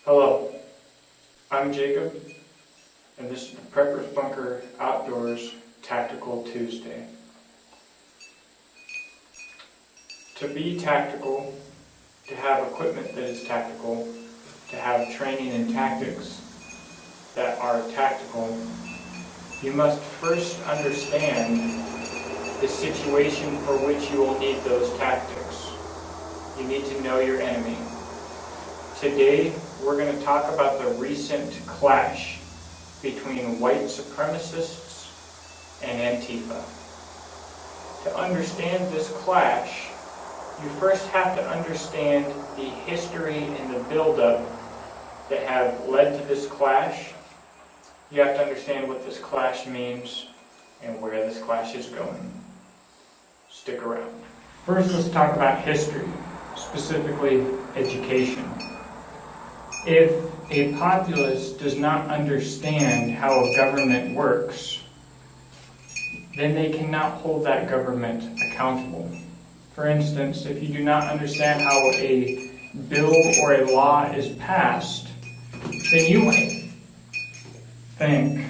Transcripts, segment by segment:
Hello, I'm Jacob, and this is the Prepper's Bunker Outdoors Tactical Tuesday. To be tactical, to have equipment that is tactical, to have training and tactics that are tactical, you must first understand the situation for which you will need those tactics. You need to know your enemy. Today, we're going to talk about the recent clash between white supremacists and Antifa. To understand this clash, you first have to understand the history and the buildup that have led to this clash. You have to understand what this clash means and where this clash is going. Stick around. First, let's talk about history, specifically education. If a populace does not understand how a government works, then they cannot hold that government accountable. For instance, if you do not understand how a bill or a law is passed, then you might think,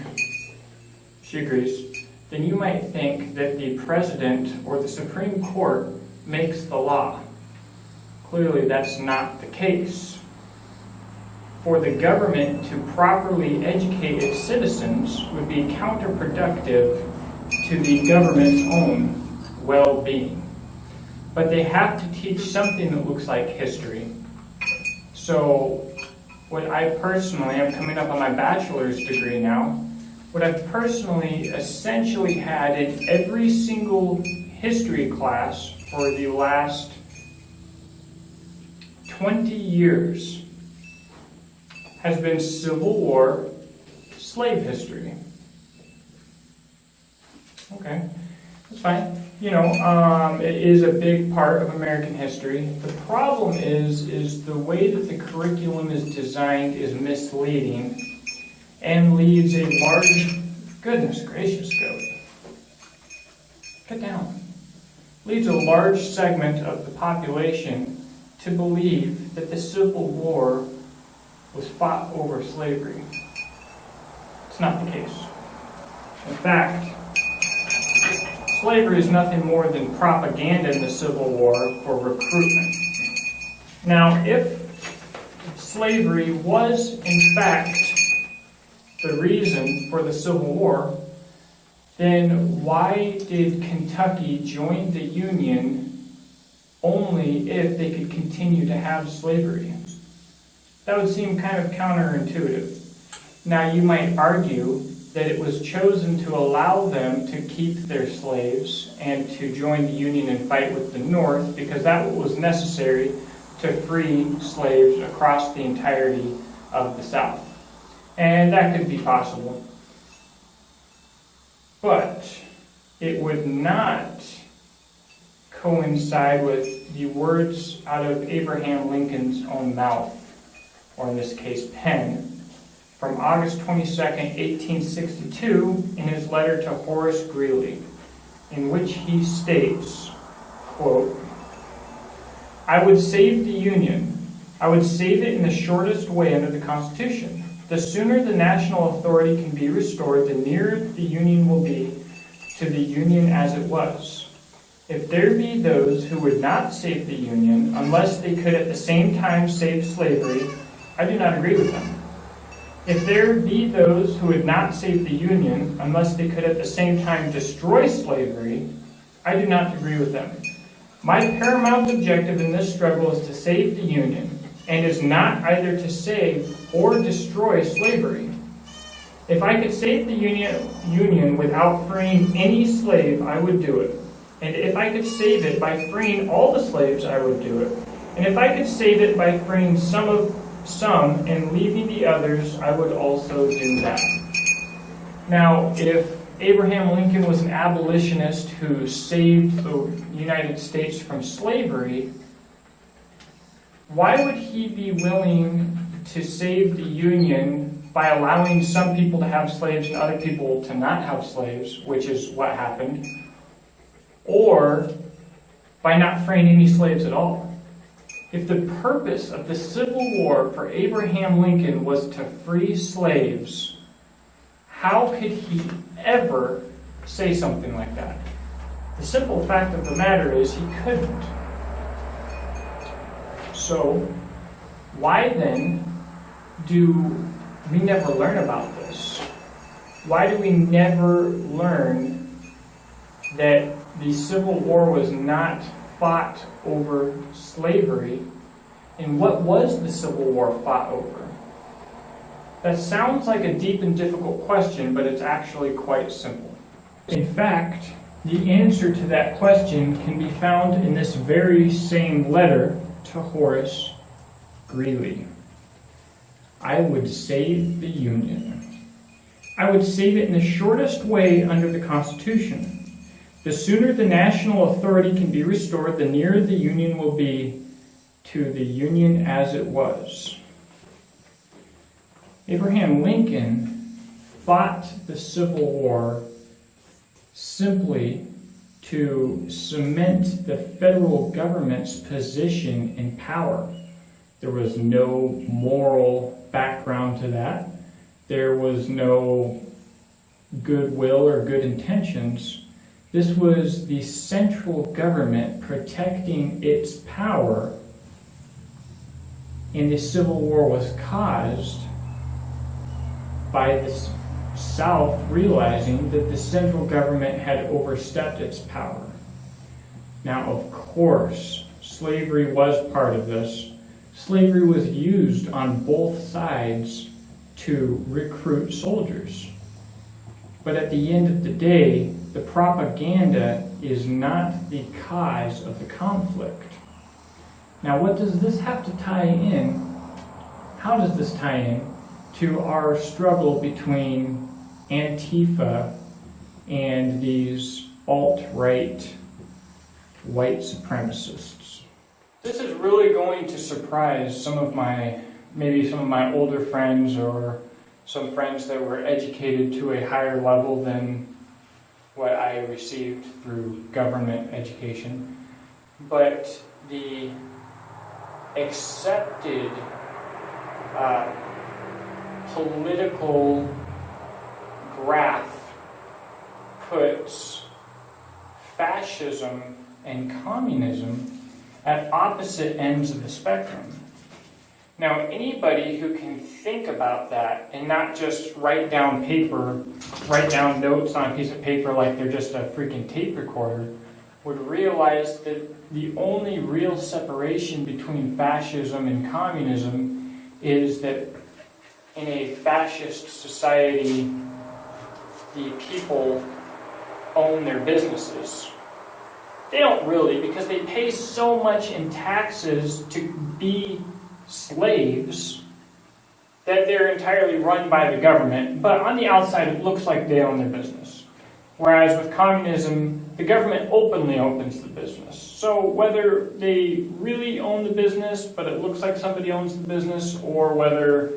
she agrees, then you might think that the president or the Supreme Court makes the law. Clearly, that's not the case. For the government to properly educate its citizens would be counterproductive to the government's own well-being. But they have to teach something that looks like history. So, what I personally, I'm coming up on my bachelor's degree now, what I've personally essentially had in every single history class for the last 20 years has been Civil War slave history. Okay, that's fine. You know, it is a big part of American history. The problem is the way that the curriculum is designed is misleading and leaves a large, goodness gracious, goat. Get down. Leaves a large segment of the population to believe that the Civil War was fought over slavery. It's not the case. In fact, slavery is nothing more than propaganda in the Civil War for recruitment. Now, if slavery was, in fact, the reason for the Civil War, then why did Kentucky join the Union only if they could continue to have slavery? That would seem kind of counterintuitive. Now, you might argue that it was chosen to allow them to keep their slaves and to join the Union and fight with the North because that was necessary to free slaves across the entirety of the South. And that could be possible. But it would not coincide with the words out of Abraham Lincoln's own mouth, or in this case, pen, from August 22nd, 1862, in his letter to Horace Greeley, in which he states, quote, "I would save the Union. I would save it in the shortest way under the Constitution. The sooner the national authority can be restored, the nearer the Union will be to the Union as it was. If there be those who would not save the Union unless they could at the same time save slavery, I do not agree with them. If there be those who would not save the Union unless they could at the same time destroy slavery, I do not agree with them. My paramount objective in this struggle is to save the Union, and is not either to save or destroy slavery. If I could save the Union without freeing any slave, I would do it. And if I could save it by freeing all the slaves, I would do it. And if I could save it by freeing some and leaving the others, I would also do that." Now, if Abraham Lincoln was an abolitionist who saved the United States from slavery, why would he be willing to save the Union by allowing some people to have slaves and other people to not have slaves, which is what happened, or by not freeing any slaves at all? If the purpose of the Civil War for Abraham Lincoln was to free slaves, how could he ever say something like that? The simple fact of the matter is he couldn't. So, why then do we never learn about this? Why do we never learn that the Civil War was not fought over slavery? And what was the Civil War fought over? That sounds like a deep and difficult question, but it's actually quite simple. In fact, the answer to that question can be found in this very same letter to Horace Greeley. I would save the Union. I would save it in the shortest way under the Constitution. The sooner the national authority can be restored, the nearer the Union will be to the Union as it was. Abraham Lincoln fought the Civil War simply to cement the federal government's position in power. There was no moral background to that. There was no goodwill or good intentions. This was the central government protecting its power, and the Civil War was caused by the South realizing that the central government had overstepped its power. Now, of course, slavery was part of this. Slavery was used on both sides to recruit soldiers. But at the end of the day, the propaganda is not the cause of the conflict. Now, what does this have to tie in? How does this tie in to our struggle between Antifa and these alt-right white supremacists? This is really going to surprise maybe some of my older friends, or some friends that were educated to a higher level than what I received through government education. But the accepted political graph puts fascism and communism at opposite ends of the spectrum. Now, anybody who can think about that and not just write down notes on a piece of paper like they're just a freaking tape recorder, would realize that the only real separation between fascism and communism is that in a fascist society, the people own their businesses. They don't really, because they pay so much in taxes to be slaves that they're entirely run by the government, but on the outside it looks like they own their business. Whereas with communism, the government openly opens the business. So whether they really own the business, but it looks like somebody owns the business, or whether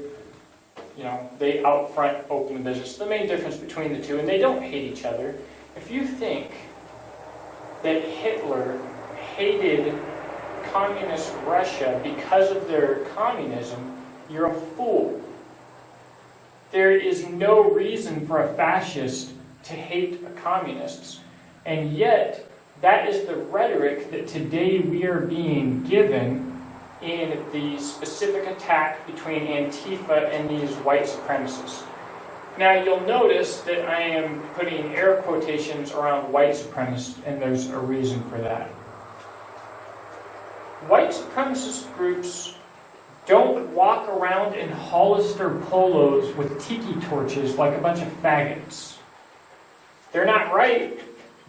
they out front open the business, the main difference between the two, and they don't hate each other. If you think that Hitler hated communist Russia because of their communism, you're a fool. There is no reason for a fascist to hate communists. And yet, that is the rhetoric that today we are being given in the specific attack between Antifa and these white supremacists. Now, you'll notice that I am putting air quotations around white supremacists, and there's a reason for that. White supremacist groups don't walk around in Hollister polos with tiki torches like a bunch of faggots. They're not right.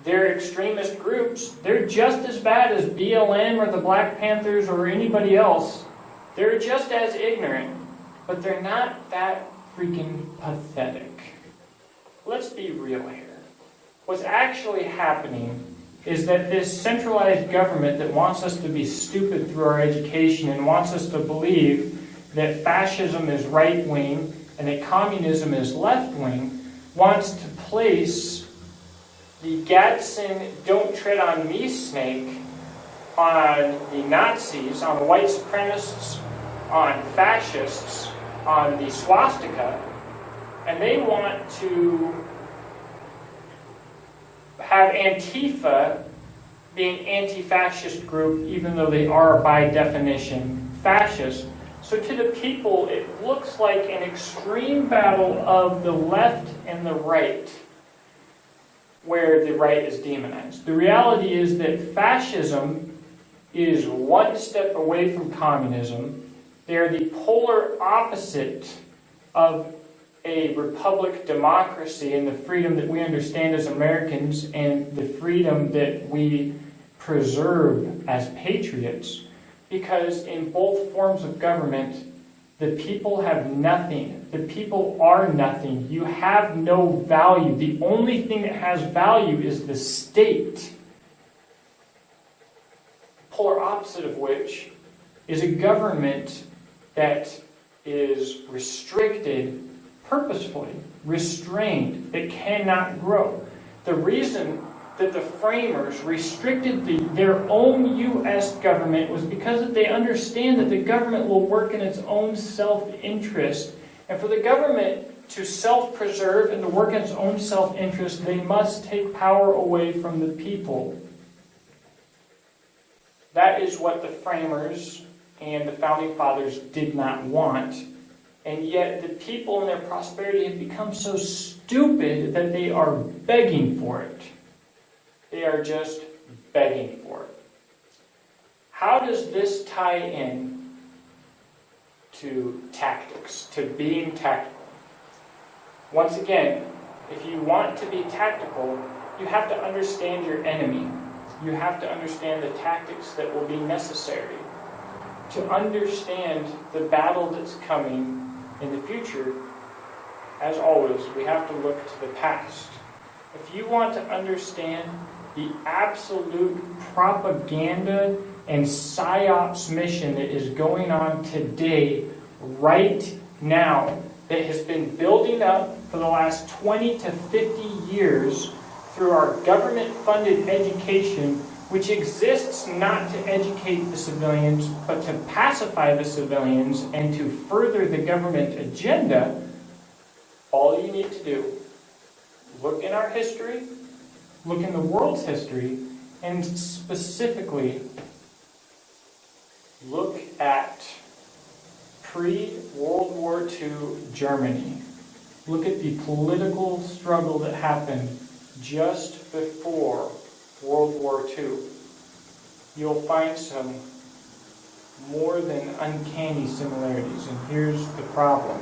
They're extremist groups. They're just as bad as BLM or the Black Panthers or anybody else. They're just as ignorant, but they're not that freaking pathetic. Let's be real here. What's actually happening is that this centralized government that wants us to be stupid through our education and wants us to believe that fascism is right-wing and that communism is left-wing wants to place the Gadsden "Don't Tread on Me" snake on the Nazis, on the white supremacists, on fascists, on the swastika, and they want to have Antifa be an anti-fascist group, even though they are by definition fascist. So to the people, it looks like an extreme battle of the left and the right, where the right is demonized. The reality is that fascism is one step away from communism. They are the polar opposite of a republic democracy and the freedom that we understand as Americans and the freedom that we preserve as patriots. Because in both forms of government, the people have nothing. The people are nothing. You have no value. The only thing that has value is the state. Polar opposite of which is a government that is restricted, purposefully restrained, that cannot grow. The reason that the framers restricted their own U.S. government was because they understand that the government will work in its own self-interest. And for the government to self-preserve and to work in its own self-interest, they must take power away from the people. That is what the framers and the founding fathers did not want. And yet the people in their prosperity have become so stupid that they are begging for it. They are just begging for it. How does this tie in to tactics, to being tactical? Once again, if you want to be tactical, you have to understand your enemy. You have to understand the tactics that will be necessary. To understand the battle that's coming in the future, as always, we have to look to the past. If you want to understand the absolute propaganda and psyops mission that is going on today, right now, that has been building up for the last 20 to 50 years through our government-funded education, which exists not to educate the civilians, but to pacify the civilians and to further the government agenda, all you need to do, look in our history, look in the world's history, and specifically look at pre-World War II Germany. Look at the political struggle that happened just before World War II. You'll find some more than uncanny similarities, and here's the problem.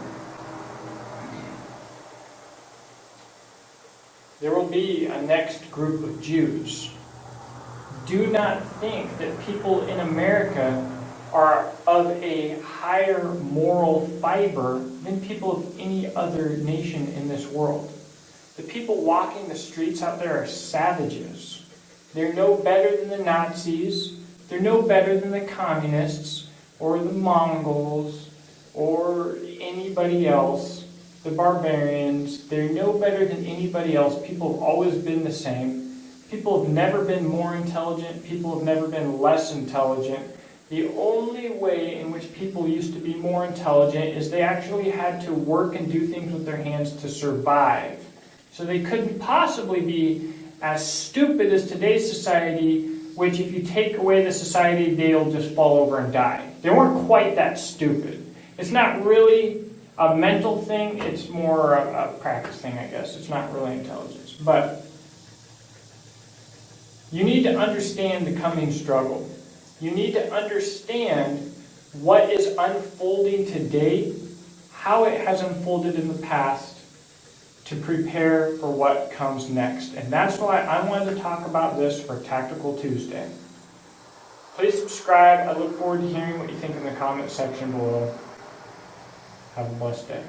There will be a next group of Jews. Do not think that people in America are of a higher moral fiber than people of any other nation in this world. The people walking the streets out there are savages. They're no better than the Nazis. They're no better than the communists or the Mongols or anybody else. The barbarians, they're no better than anybody else. People have always been the same. People have never been more intelligent. People have never been less intelligent. The only way in which people used to be more intelligent is they actually had to work and do things with their hands to survive. So they couldn't possibly be as stupid as today's society, which if you take away the society, they'll just fall over and die. They weren't quite that stupid. It's not really a mental thing, it's more a practice thing, I guess. It's not really intelligence. But you need to understand the coming struggle. You need to understand what is unfolding today, how it has unfolded in the past, to prepare for what comes next. And that's why I wanted to talk about this for Tactical Tuesday. Please subscribe. I look forward to hearing what you think in the comment section below. Have a blessed day.